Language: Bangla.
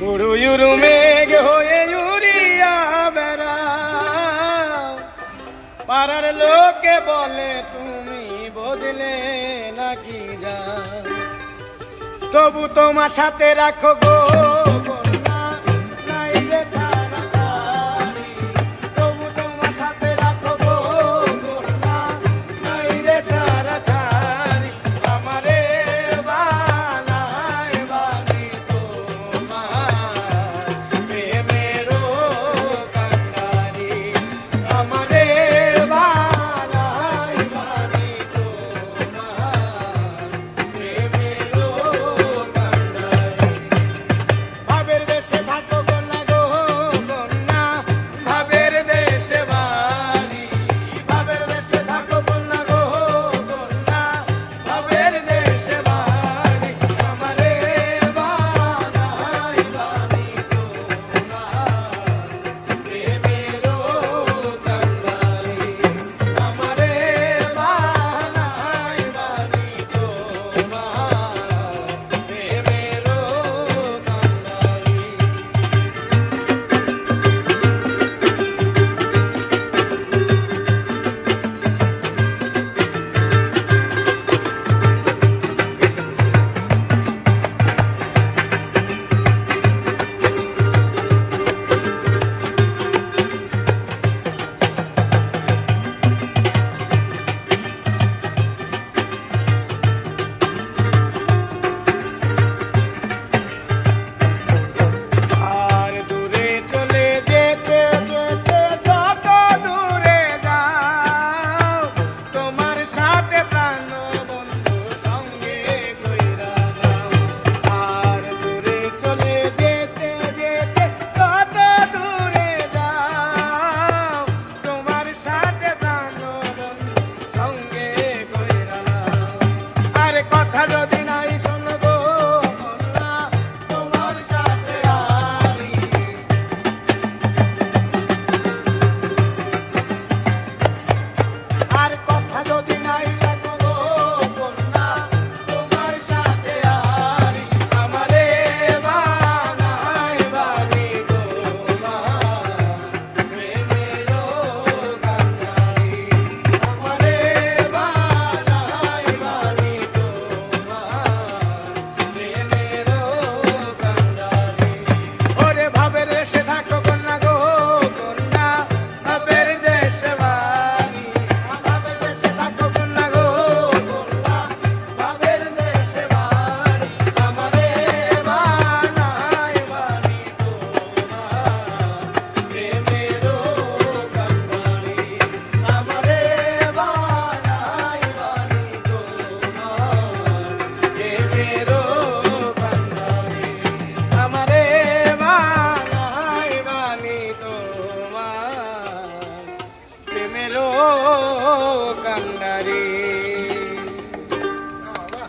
উড়ু উড়ু মেঘ হয়ে উড়িয়া বেড়া, পাড়ার লোকে বলে তুমি বদলে নাকি যা, তবু তোমার সাথে রাখো গো কন্যা, নাই রে ছাড়া ছাড়ি। তবু তোমার সাথে রাখো গো কন্যা, নাই রে ছাড়া ছাড়ি। আমারে বানায় বানি তোমার প্রেমেরও কান্ডারি। আমারে বানায় বানি তোমার প্রেমেরও কান্ডারি। ভাবের দেশে থাকো কন্যা গো কন্যা, ভাবের দেশে বাড়ি। ভাবের দেশে থাকো কন্যা গো কন্যা, ভাবের দেশে বাড়ি। আমারে বানাই বানি তোমার প্রেমেরও কান্ডারি। আমারে বানাই বানি তোমার প্রেমেরও কান্ডারি। আর দূরে চলে যেতে যেতে যত দূরে যাও, তোমার সাথে প্রাণ বন্ধু সঙ্গে কইরা যাও। আর দূরে চলে যেতে যেতে যত দূরে যাও, তোমার সাথে প্রাণ বন্ধু সঙ্গে কইরা যাও। আর কথা যদি নাই শোনো গো কন্যা, তোমার সাথে আরি। আর কথা যদি নাই শোনো গো কন্যা, তোমার সাথে আরি। আমারে বানাই বানি তোমার প্রেমেরও কান্ডারি। আমারে বানাই বানি তোমার প্রেমেরও কান্ডারি। ওরে ভাবের দেশে থাকো কন্যা গো কন্যা, ভাবের দেশে বাড়ি। ভাবের দেশে থাকো কন্যা গো কন্যা, ভাবের দেশে বাড়ি। আমারে বানাই বানি তোমার প্রেমেরও কান্ডারি। আমারে বানাই বানি তোমার প্রেমেরও কান্ডারি। আমারে বানাই বানি তোমার প্রেমেরও কান্ডারি।